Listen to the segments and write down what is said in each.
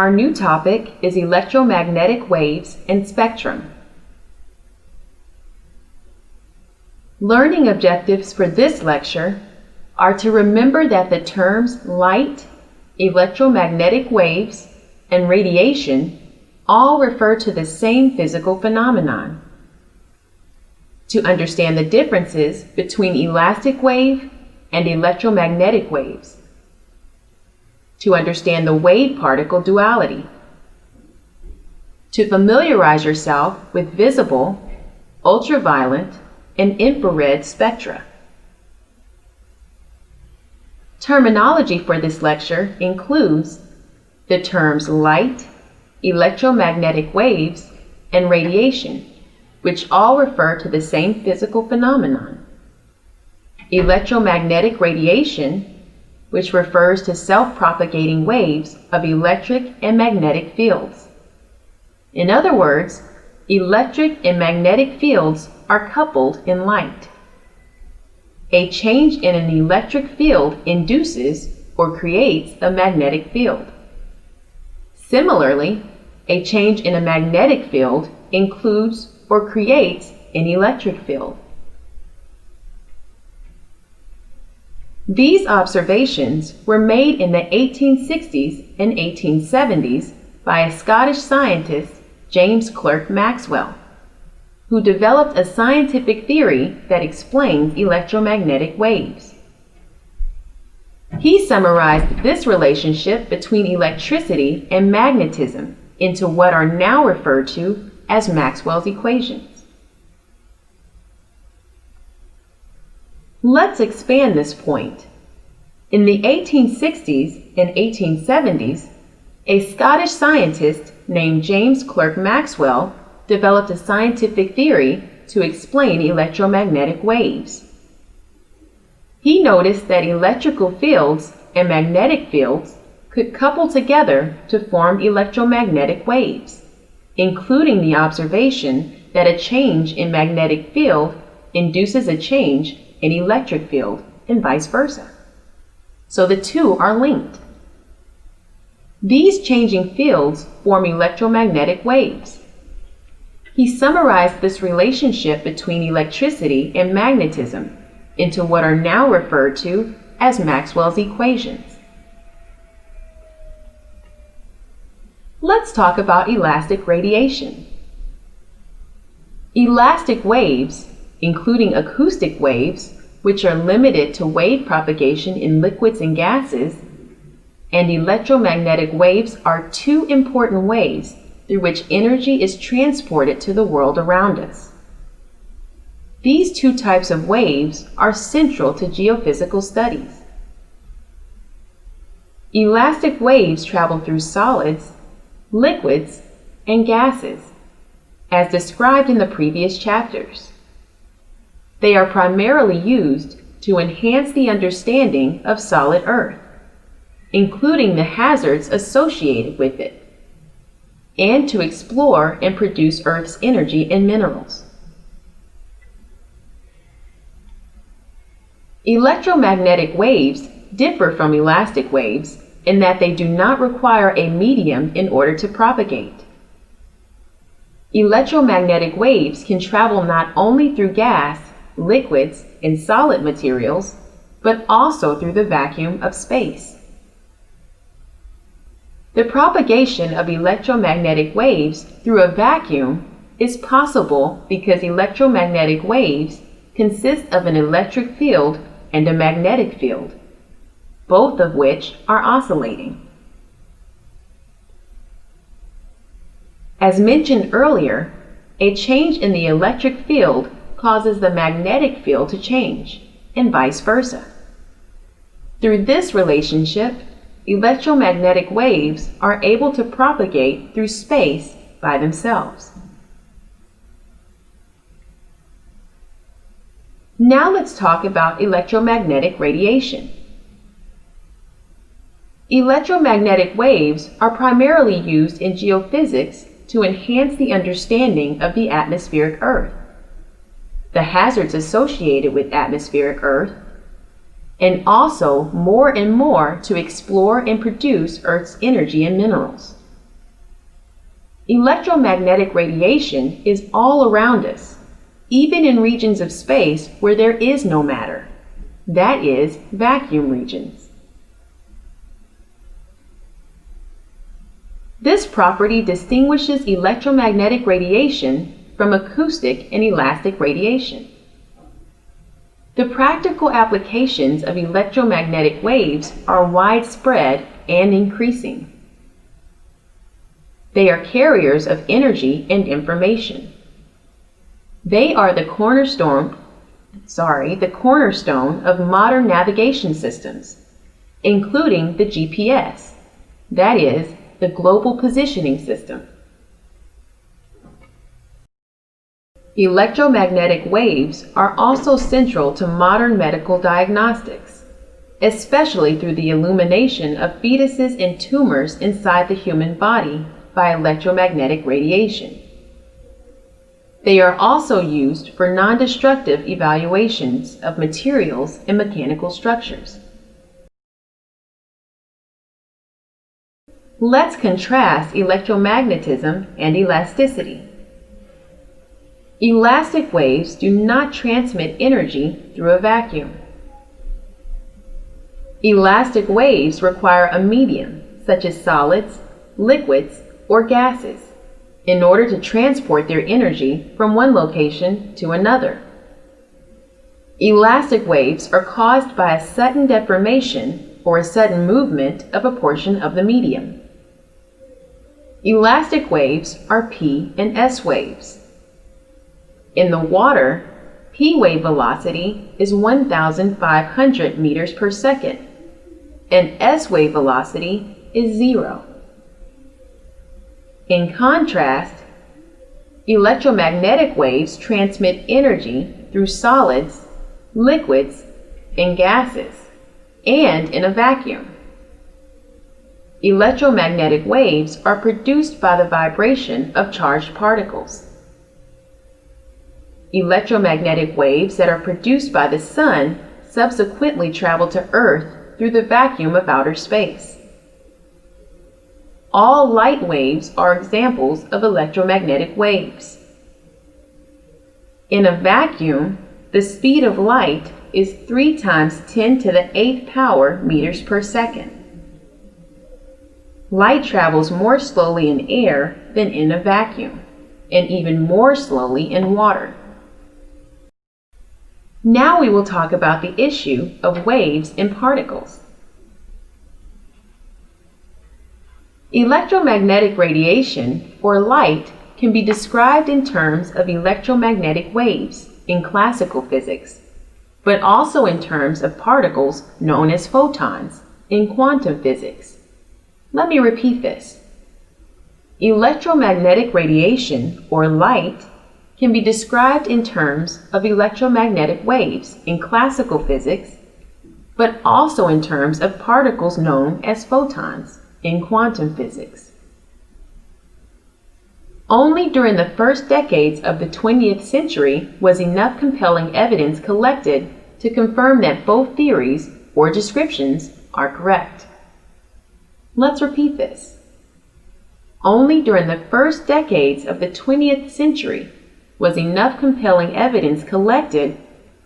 Our new topic is electromagnetic waves and spectrum. Learning objectives for this lecture are to remember that the terms light, electromagnetic waves, and radiation all refer to the same physical phenomenon. To understand the differences between elastic wave and electromagnetic waves. To understand the wave-particle duality. To familiarize yourself with visible, ultraviolet, and infrared spectra. Terminology for this lecture includes the terms light, electromagnetic waves, and radiation, which all refer to the same physical phenomenon. Electromagnetic radiation, which refers to self-propagating waves of electric and magnetic fields. In other words, electric and magnetic fields are coupled in light. A change in an electric field induces or creates a magnetic field. Similarly, a change in a magnetic field includes or creates an electric field. These observations were made in the 1860s and 1870s by a Scottish scientist, James Clerk Maxwell, who developed a scientific theory that explains electromagnetic waves. He summarized this relationship between electricity and magnetism into what are now referred to as Maxwell's equations. Let's expand this point. In the 1860s and 1870s, a Scottish scientist named James Clerk Maxwell developed a scientific theory to explain electromagnetic waves. He noticed that electrical fields and magnetic fields could couple together to form electromagnetic waves, including the observation that a change in magnetic field induces a change in electric field and vice versa. So the two are linked. These changing fields form electromagnetic waves. He summarized this relationship between electricity and magnetism into what are now referred to as Maxwell's equations. Let's talk about elastic radiation. Elastic waves, including acoustic waves, which are limited to wave propagation in liquids and gases, and electromagnetic waves are two important ways through which energy is transported to the world around us. These two types of waves are central to geophysical studies. Elastic waves travel through solids, liquids, and gases, as described in the previous chapters. They are primarily used to enhance the understanding of solid Earth, including the hazards associated with it, and to explore and produce Earth's energy and minerals. Electromagnetic waves differ from elastic waves in that they do not require a medium in order to propagate. Electromagnetic waves can travel not only through gas, liquids, and solid materials, but also through the vacuum of space. The propagation of electromagnetic waves through a vacuum is possible because electromagnetic waves consist of an electric field and a magnetic field, both of which are oscillating. As mentioned earlier, a change in the electric field causes the magnetic field to change, and vice versa. Through this relationship, electromagnetic waves are able to propagate through space by themselves. Now let's talk about electromagnetic radiation. Electromagnetic waves are primarily used in geophysics to enhance the understanding of the atmospheric Earth, the hazards associated with atmospheric Earth, and also more and more to explore and produce Earth's energy and minerals. Electromagnetic radiation is all around us, even in regions of space where there is no matter. That is, vacuum regions. This property distinguishes electromagnetic radiation from acoustic and elastic radiation. The practical applications of electromagnetic waves are widespread and increasing. They are carriers of energy and information. They are the cornerstone of modern navigation systems, including the GPS, that is, the Global Positioning System. Electromagnetic waves are also central to modern medical diagnostics, especially through the illumination of fetuses and tumors inside the human body by electromagnetic radiation. They are also used for non-destructive evaluations of materials and mechanical structures. Let's contrast electromagnetism and elasticity. Elastic waves do not transmit energy through a vacuum. Elastic waves require a medium, such as solids, liquids, or gases, in order to transport their energy from one location to another. Elastic waves are caused by a sudden deformation or a sudden movement of a portion of the medium. Elastic waves are P and S waves. In the water, P wave velocity is 1,500 meters per second, and S wave velocity is 0. In contrast, electromagnetic waves transmit energy through solids, liquids, and gases, and in a vacuum. Electromagnetic waves are produced by the vibration of charged particles. Electromagnetic waves that are produced by the sun subsequently travel to Earth through the vacuum of outer space. All light waves are examples of electromagnetic waves. In a vacuum, the speed of light is 3 times 10 to the 8th power meters per second. Light travels more slowly in air than in a vacuum, and even more slowly in water. Now we will talk about the issue of waves and particles. Electromagnetic radiation, or light, can be described in terms of electromagnetic waves in classical physics, but also in terms of particles known as photons in quantum physics. Let me repeat this. Electromagnetic radiation, or light, can be described in terms of electromagnetic waves in classical physics, but also in terms of particles known as photons in quantum physics. Only during the first decades of the 20th century was enough compelling evidence collected to confirm that both theories, or descriptions, are correct. Let's repeat this. Only during the first decades of the 20th century was enough compelling evidence collected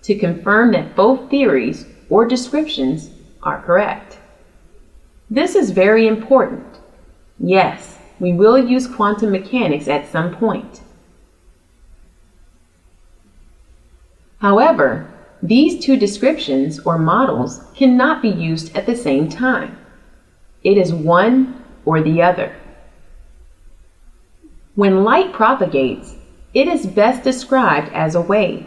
to confirm that both theories, or descriptions, are correct. This is very important. Yes, we will use quantum mechanics at some point. However, these two descriptions, or models, cannot be used at the same time. It is one or the other. When light propagates, it is best described as a wave.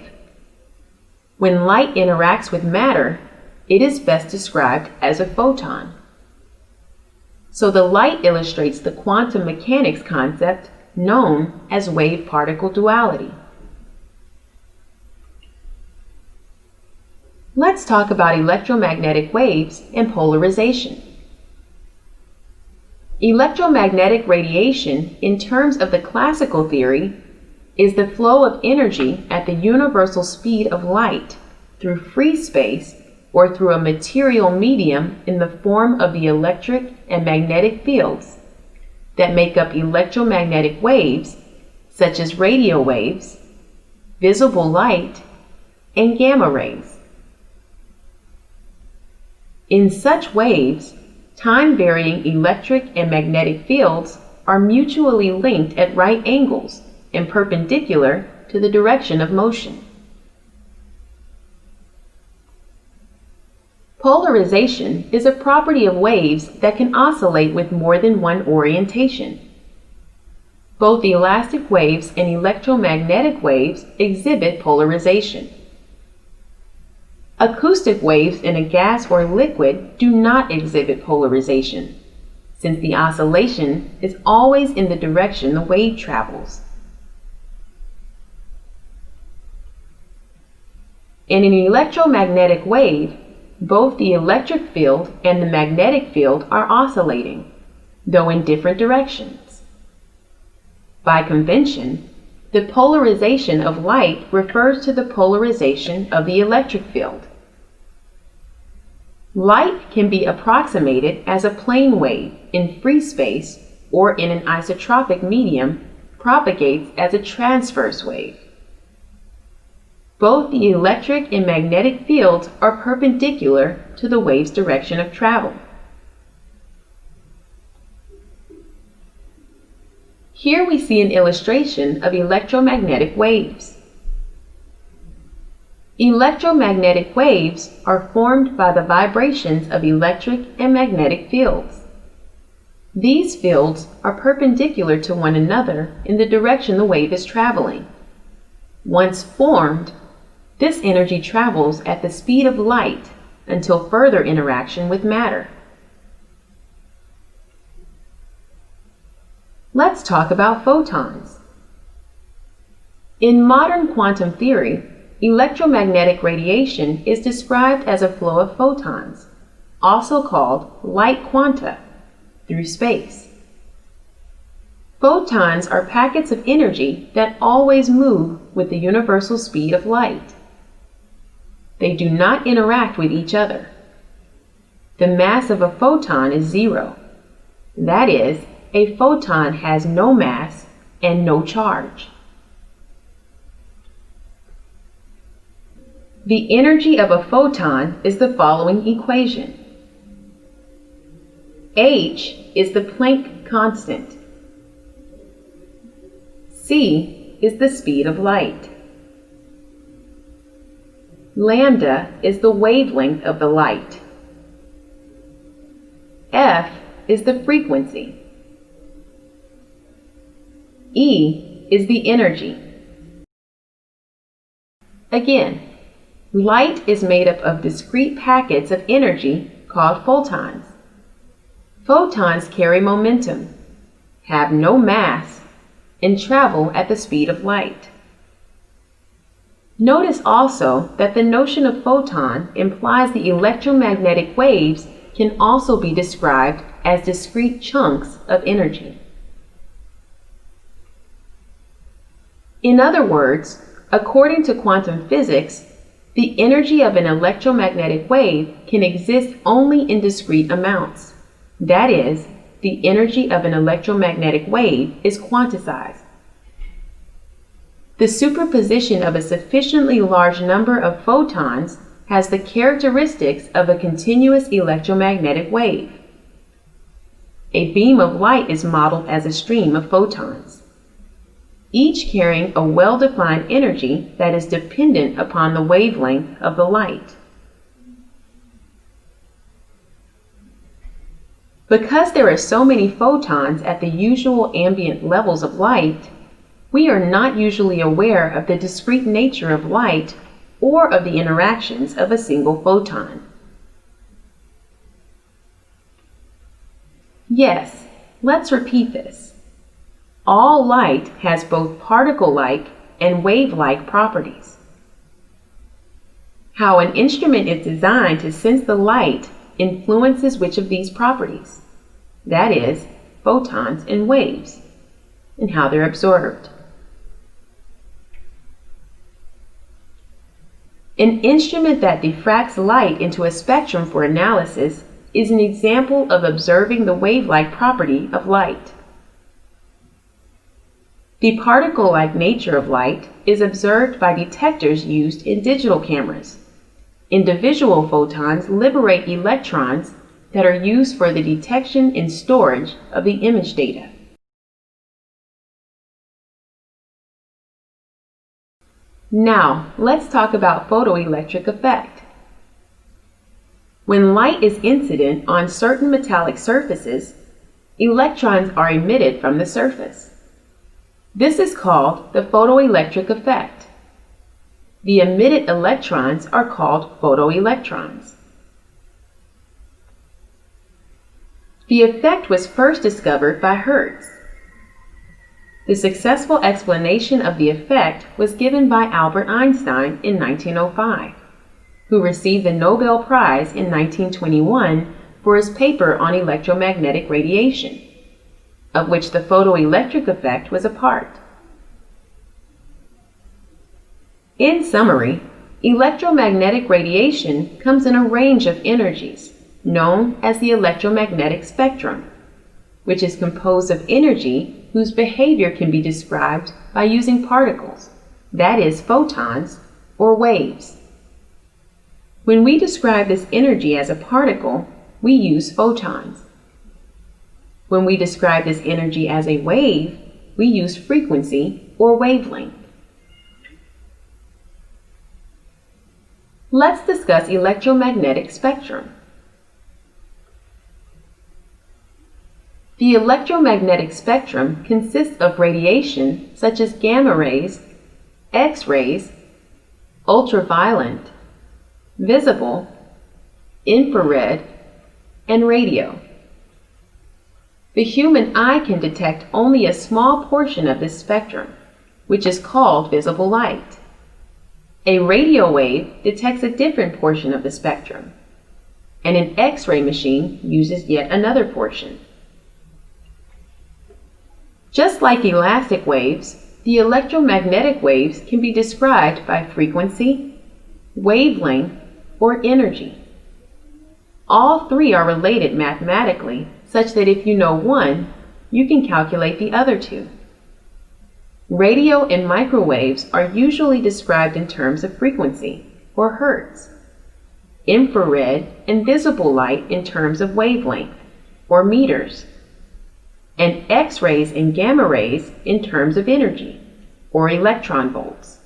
When light interacts with matter, it is best described as a photon. So the light illustrates the quantum mechanics concept known as wave-particle duality. Let's talk about electromagnetic waves and polarization. Electromagnetic radiation, in terms of the classical theory, is the flow of energy at the universal speed of light through free space or through a material medium in the form of the electric and magnetic fields that make up electromagnetic waves, such as radio waves, visible light, and gamma rays. In such waves, time-varying electric and magnetic fields are mutually linked at right angles and perpendicular to the direction of motion. Polarization is a property of waves that can oscillate with more than one orientation. Both elastic waves and electromagnetic waves exhibit polarization. Acoustic waves in a gas or liquid do not exhibit polarization, since the oscillation is always in the direction the wave travels. In an electromagnetic wave, both the electric field and the magnetic field are oscillating, though in different directions. By convention, the polarization of light refers to the polarization of the electric field. Light can be approximated as a plane wave in free space or in an isotropic medium propagates as a transverse wave. Both the electric and magnetic fields are perpendicular to the wave's direction of travel. Here we see an illustration of electromagnetic waves. Electromagnetic waves are formed by the vibrations of electric and magnetic fields. These fields are perpendicular to one another in the direction the wave is traveling. Once formed, this energy travels at the speed of light until further interaction with matter. Let's talk about photons. In modern quantum theory, electromagnetic radiation is described as a flow of photons, also called light quanta, through space. Photons are packets of energy that always move with the universal speed of light. They do not interact with each other. The mass of a photon is zero. That is, a photon has no mass and no charge. The energy of a photon is the following equation. H is the Planck constant. C is the speed of light. Lambda is the wavelength of the light. F is the frequency. E is the energy. Again, light is made up of discrete packets of energy called photons. Photons carry momentum, have no mass, and travel at the speed of light. Notice also that the notion of photon implies the electromagnetic waves can also be described as discrete chunks of energy. In other words, according to quantum physics, the energy of an electromagnetic wave can exist only in discrete amounts. That is, the energy of an electromagnetic wave is quantized. The superposition of a sufficiently large number of photons has the characteristics of a continuous electromagnetic wave. A beam of light is modeled as a stream of photons, each carrying a well-defined energy that is dependent upon the wavelength of the light. Because there are so many photons at the usual ambient levels of light, we are not usually aware of the discrete nature of light or of the interactions of a single photon. Yes, let's repeat this. All light has both particle-like and wave-like properties. How an instrument is designed to sense the light influences which of these properties, that is, photons and waves, and how they're absorbed. An instrument that diffracts light into a spectrum for analysis is an example of observing the wave-like property of light. The particle-like nature of light is observed by detectors used in digital cameras. Individual photons liberate electrons that are used for the detection and storage of the image data. Now, let's talk about photoelectric effect. When light is incident on certain metallic surfaces, electrons are emitted from the surface. This is called the photoelectric effect. The emitted electrons are called photoelectrons. The effect was first discovered by Hertz. The successful explanation of the effect was given by Albert Einstein in 1905, who received the Nobel Prize in 1921 for his paper on electromagnetic radiation, of which the photoelectric effect was a part. In summary, electromagnetic radiation comes in a range of energies, known as the electromagnetic spectrum, which is composed of energy whose behavior can be described by using particles, that is, photons, or waves. When we describe this energy as a particle, we use photons. When we describe this energy as a wave, we use frequency or wavelength. Let's discuss electromagnetic spectrum. The electromagnetic spectrum consists of radiation such as gamma rays, X-rays, ultraviolet, visible, infrared, and radio. The human eye can detect only a small portion of this spectrum, which is called visible light. A radio wave detects a different portion of the spectrum, and an X-ray machine uses yet another portion. Just like elastic waves, the electromagnetic waves can be described by frequency, wavelength, or energy. All three are related mathematically, such that if you know one, you can calculate the other two. Radio and microwaves are usually described in terms of frequency, or hertz. Infrared and visible light in terms of wavelength, or meters. And X-rays and gamma rays in terms of energy, or electron volts.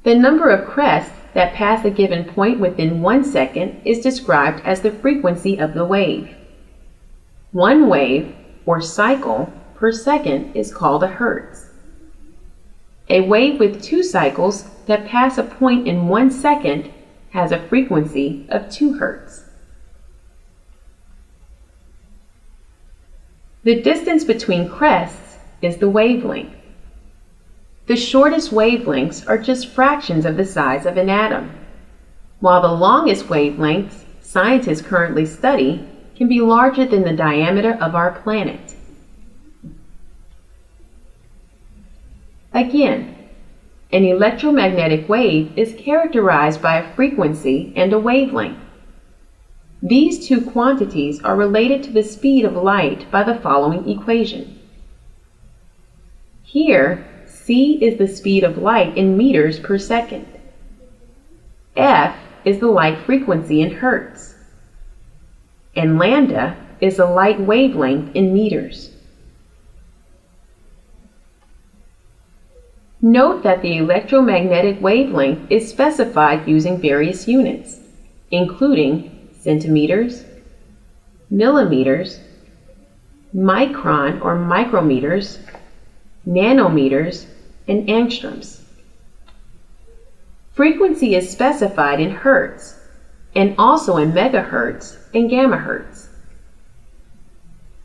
The number of crests that pass a given point within 1 second is described as the frequency of the wave. One wave, or cycle, per second is called a hertz. A wave with 2 cycles that pass a point in 1 second has a frequency of 2 hertz. The distance between crests is the wavelength. The shortest wavelengths are just fractions of the size of an atom, while the longest wavelengths scientists currently study can be larger than the diameter of our planet. Again, an electromagnetic wave is characterized by a frequency and a wavelength. These two quantities are related to the speed of light by the following equation. Here, c is the speed of light in meters per second. F is the light frequency in hertz. And lambda is the light wavelength in meters. Note that the electromagnetic wavelength is specified using various units, including centimeters, millimeters, micron or micrometers, nanometers, and angstroms. Frequency is specified in hertz and also in megahertz and gammahertz.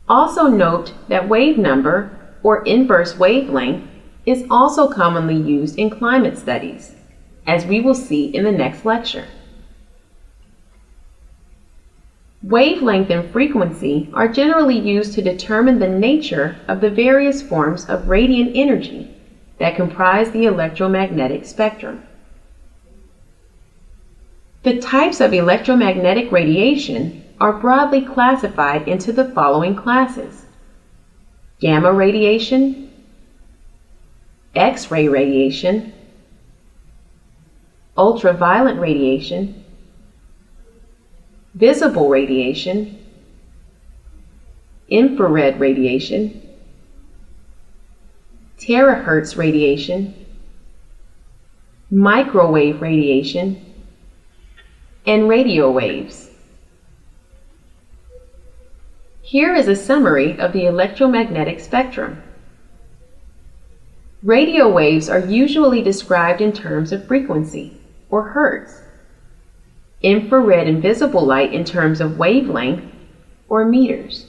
Also note that wave number or inverse wavelength is also commonly used in climate studies, as we will see in the next lecture. Wavelength and frequency are generally used to determine the nature of the various forms of radiant energy that comprise the electromagnetic spectrum. The types of electromagnetic radiation are broadly classified into the following classes: gamma radiation, X-ray radiation, ultraviolet radiation, visible radiation, infrared radiation, terahertz radiation, microwave radiation, and radio waves. Here is a summary of the electromagnetic spectrum. Radio waves are usually described in terms of frequency, or hertz. Infrared and visible light in terms of wavelength, or meters.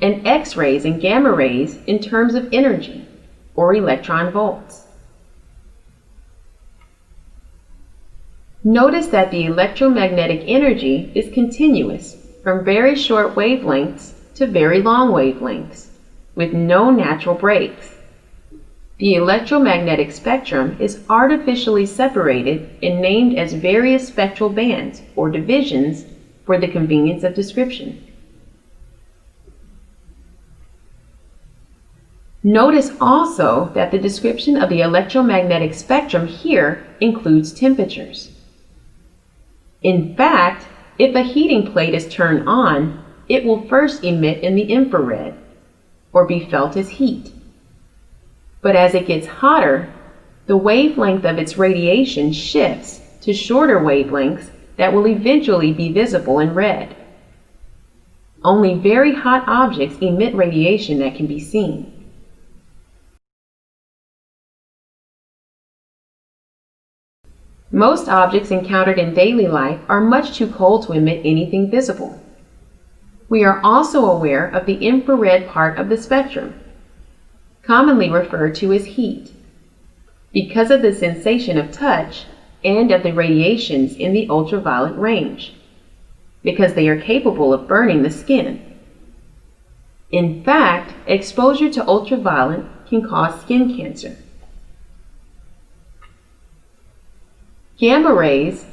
And X-rays and gamma rays in terms of energy, or electron volts. Notice that the electromagnetic energy is continuous from very short wavelengths to very long wavelengths, with no natural breaks. The electromagnetic spectrum is artificially separated and named as various spectral bands or divisions for the convenience of description. Notice also that the description of the electromagnetic spectrum here includes temperatures. In fact, if a heating plate is turned on, it will first emit in the infrared, or be felt as heat. But as it gets hotter, the wavelength of its radiation shifts to shorter wavelengths that will eventually be visible in red. Only very hot objects emit radiation that can be seen. Most objects encountered in daily life are much too cold to emit anything visible. We are also aware of the infrared part of the spectrum, commonly referred to as heat, because of the sensation of touch and of the radiations in the ultraviolet range, because they are capable of burning the skin. In fact, exposure to ultraviolet can cause skin cancer. Gamma rays,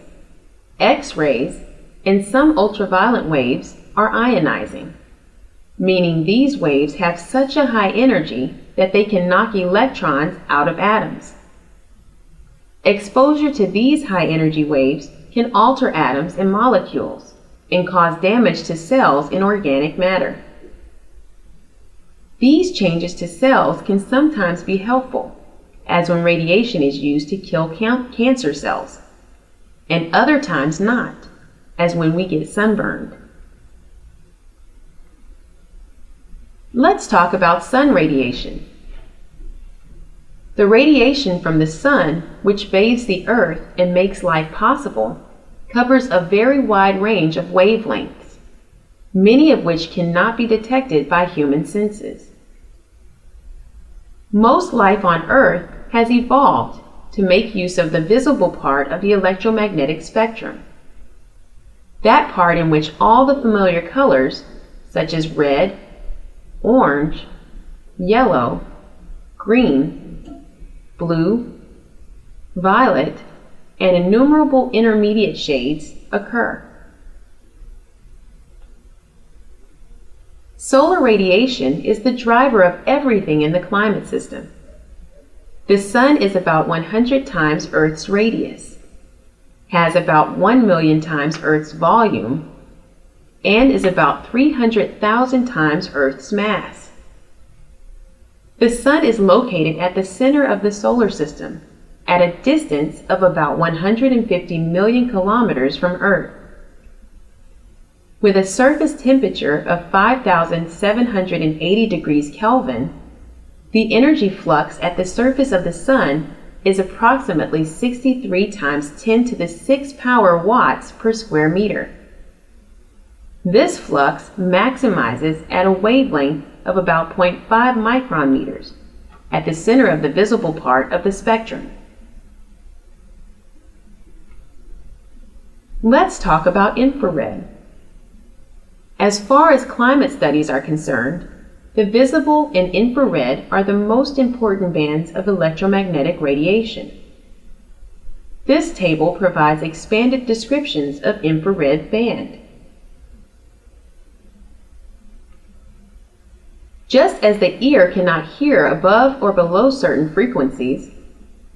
X-rays, and some ultraviolet waves are ionizing, meaning these waves have such a high energy that they can knock electrons out of atoms. Exposure to these high energy waves can alter atoms and molecules and cause damage to cells in organic matter. These changes to cells can sometimes be helpful, as when radiation is used to kill cancer cells, and other times not, as when we get sunburned. Let's talk about sun radiation. The radiation from the sun, which bathes the earth and makes life possible, covers a very wide range of wavelengths, many of which cannot be detected by human senses. Most life on Earth has evolved to make use of the visible part of the electromagnetic spectrum, that part in which all the familiar colors, such as red, orange, yellow, green, blue, violet, and innumerable intermediate shades occur. Solar radiation is the driver of everything in the climate system. The sun is about 100 times Earth's radius, has about 1 million times Earth's volume, and is about 300,000 times Earth's mass. The sun is located at the center of the solar system, at a distance of about 150 million kilometers from Earth. With a surface temperature of 5,780 degrees Kelvin, the energy flux at the surface of the sun is approximately 63 times 10 to the 6 power watts per square meter. This flux maximizes at a wavelength of about 0.5 micron meters at the center of the visible part of the spectrum. Let's talk about infrared. As far as climate studies are concerned, the visible and infrared are the most important bands of electromagnetic radiation. This table provides expanded descriptions of infrared band. Just as the ear cannot hear above or below certain frequencies,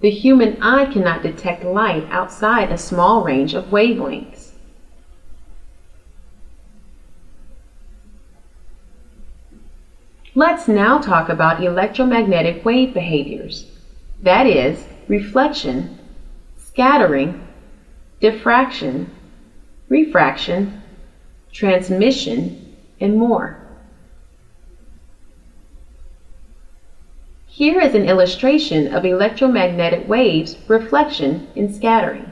the human eye cannot detect light outside a small range of wavelengths. Let's now talk about electromagnetic wave behaviors, that is, reflection, scattering, diffraction, refraction, transmission, and more. Here is an illustration of electromagnetic waves, reflection, and scattering.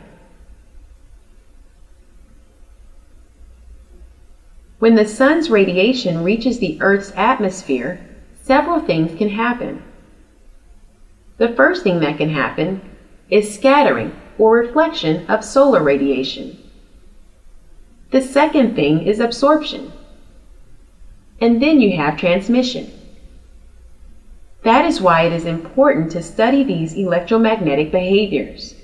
When the sun's radiation reaches the Earth's atmosphere, several things can happen. The first thing that can happen is scattering or reflection of solar radiation. The second thing is absorption. And then you have transmission. That is why it is important to study these electromagnetic behaviors.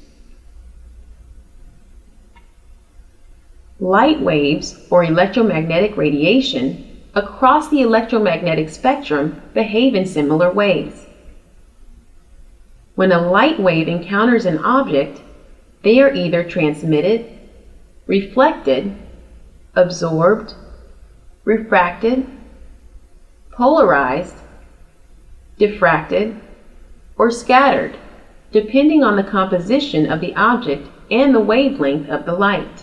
Light waves, or electromagnetic radiation, across the electromagnetic spectrum behave in similar ways. When a light wave encounters an object, they are either transmitted, reflected, absorbed, refracted, polarized, diffracted, or scattered, depending on the composition of the object and the wavelength of the light.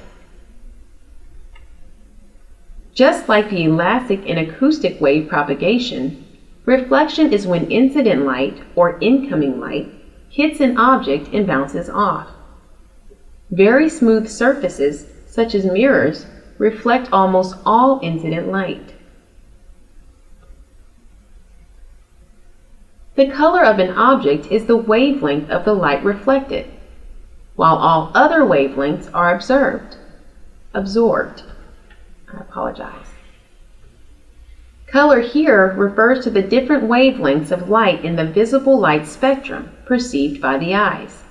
Just like the elastic and acoustic wave propagation, reflection is when incident light or incoming light hits an object and bounces off. Very smooth surfaces, such as mirrors, reflect almost all incident light. The color of an object is the wavelength of the light reflected, while all other wavelengths are absorbed. I apologize. Color here refers to the different wavelengths of light in the visible light spectrum perceived by the eyes.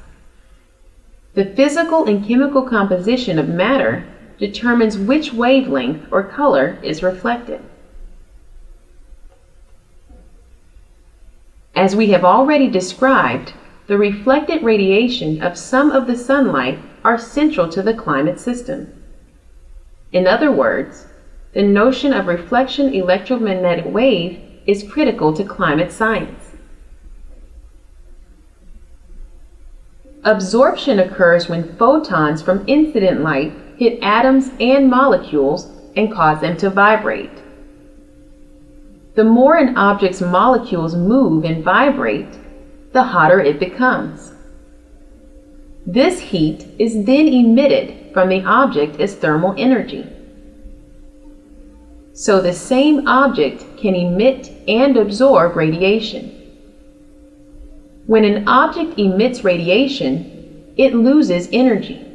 The physical and chemical composition of matter determines which wavelength or color is reflected. As we have already described, the reflected radiation of some of the sunlight are central to the climate system. In other words, the notion of reflection electromagnetic wave is critical to climate science. Absorption occurs when photons from incident light hit atoms and molecules and cause them to vibrate. The more an object's molecules move and vibrate, the hotter it becomes. This heat is then emitted from the object as thermal energy. So the same object can emit and absorb radiation. When an object emits radiation, it loses energy,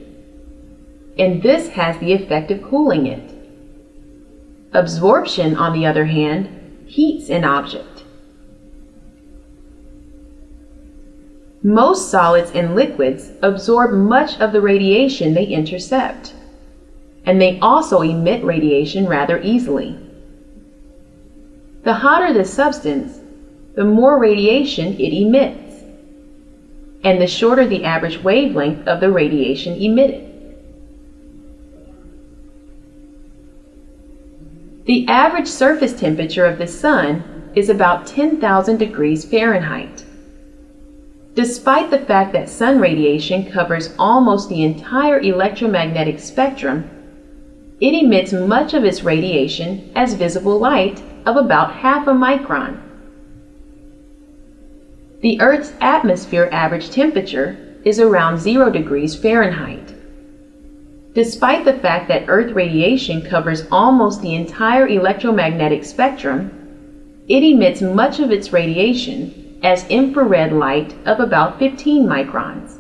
and this has the effect of cooling it. Absorption, on the other hand, heats an object. Most solids and liquids absorb much of the radiation they intercept, and they also emit radiation rather easily. The hotter the substance, the more radiation it emits, and the shorter the average wavelength of the radiation emitted. The average surface temperature of the sun is about 10,000 degrees Fahrenheit. Despite the fact that sun radiation covers almost the entire electromagnetic spectrum, it emits much of its radiation as visible light of about half a micron. The Earth's atmosphere average temperature is around 0 degrees Fahrenheit. Despite the fact that Earth radiation covers almost the entire electromagnetic spectrum, it emits much of its radiation as infrared light of about 15 microns.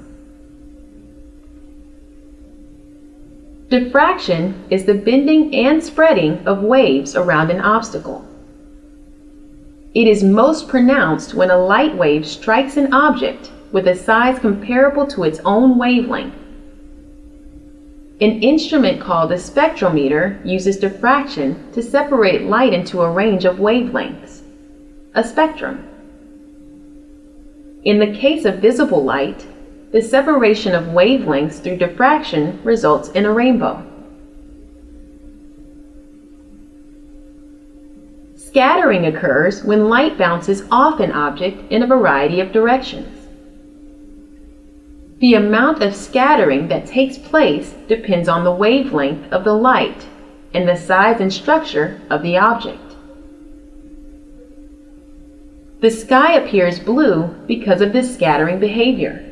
Diffraction is the bending and spreading of waves around an obstacle. It is most pronounced when a light wave strikes an object with a size comparable to its own wavelength. An instrument called a spectrometer uses diffraction to separate light into a range of wavelengths. a spectrum. In the case of visible light, the separation of wavelengths through diffraction results in a rainbow. Scattering occurs when light bounces off an object in a variety of directions. The amount of scattering that takes place depends on the wavelength of the light and the size and structure of the object. The sky appears blue because of this scattering behavior.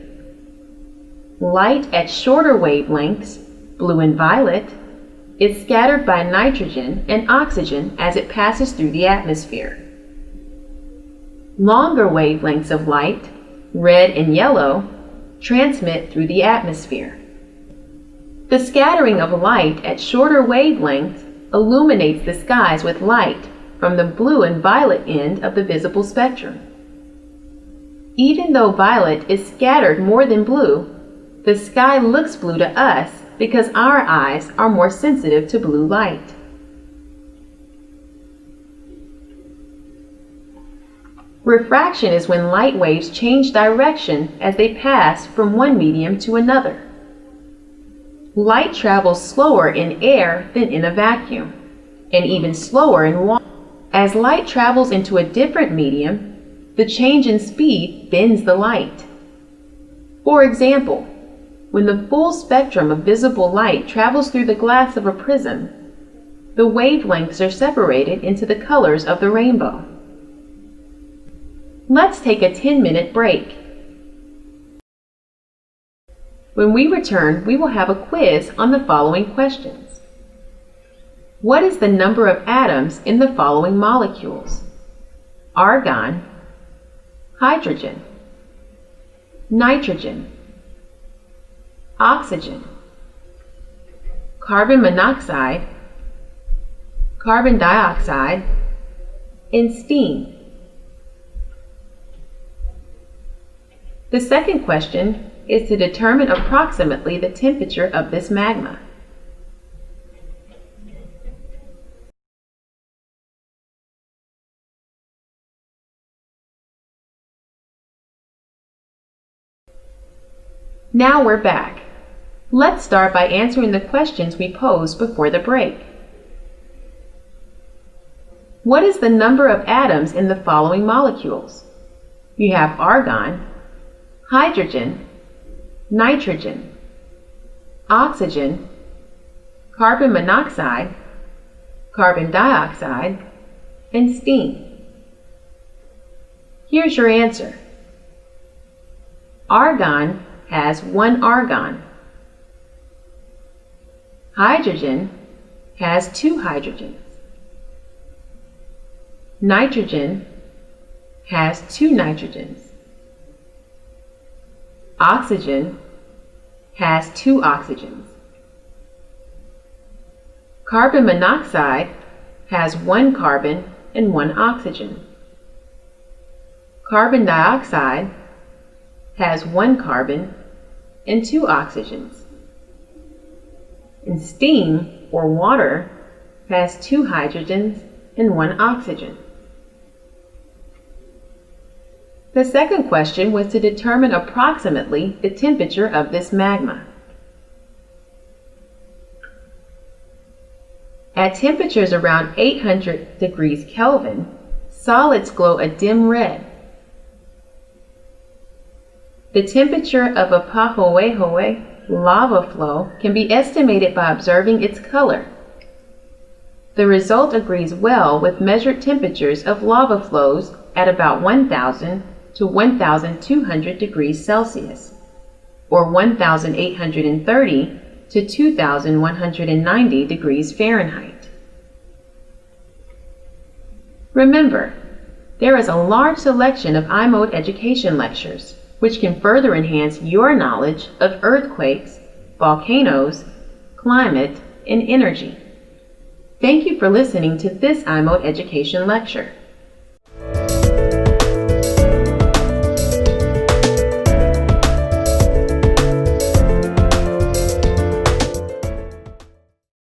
Light at shorter wavelengths, blue and violet, is scattered by nitrogen and oxygen as it passes through the atmosphere. Longer wavelengths of light, red and yellow, transmit through the atmosphere. The scattering of light at shorter wavelengths illuminates the skies with light from the blue and violet end of the visible spectrum. Even though violet is scattered more than blue, the sky looks blue to us because our eyes are more sensitive to blue light. Refraction is when light waves change direction as they pass from one medium to another. Light travels slower in air than in a vacuum, and even slower in water. As light travels into a different medium, the change in speed bends the light. For example, when the full spectrum of visible light travels through the glass of a prism, the wavelengths are separated into the colors of the rainbow. Let's take a 10-minute break. When we return, we will have a quiz on the following questions. What is the number of atoms in the following molecules? Argon, hydrogen, nitrogen, oxygen, carbon monoxide, carbon dioxide, and steam. The second question is to determine approximately the temperature of this magma. Now we're back. Let's start by answering the questions we posed before the break. What is the number of atoms in the following molecules? You have argon, hydrogen, nitrogen, oxygen, carbon monoxide, carbon dioxide, and steam. Here's your answer. Argon has 1 argon. Hydrogen has 2 hydrogens. Nitrogen has 2 nitrogens. Oxygen has 2 oxygens. Carbon monoxide has 1 carbon and 1 oxygen. Carbon dioxide has 1 carbon and 2 oxygens. And steam, or water, has 2 hydrogens and 1 oxygen. The second question was to determine approximately the temperature of this magma. At temperatures around 800 degrees Kelvin, solids glow a dim red. The temperature of a Photoelectric lava flow can be estimated by observing its color. The result agrees well with measured temperatures of lava flows at about 1000 to 1200 degrees Celsius, or 1830 to 2190 degrees Fahrenheit. Remember, there is a large selection of iMode education lectures which can further enhance your knowledge of earthquakes, volcanoes, climate, and energy. Thank you for listening to this iMode education lecture.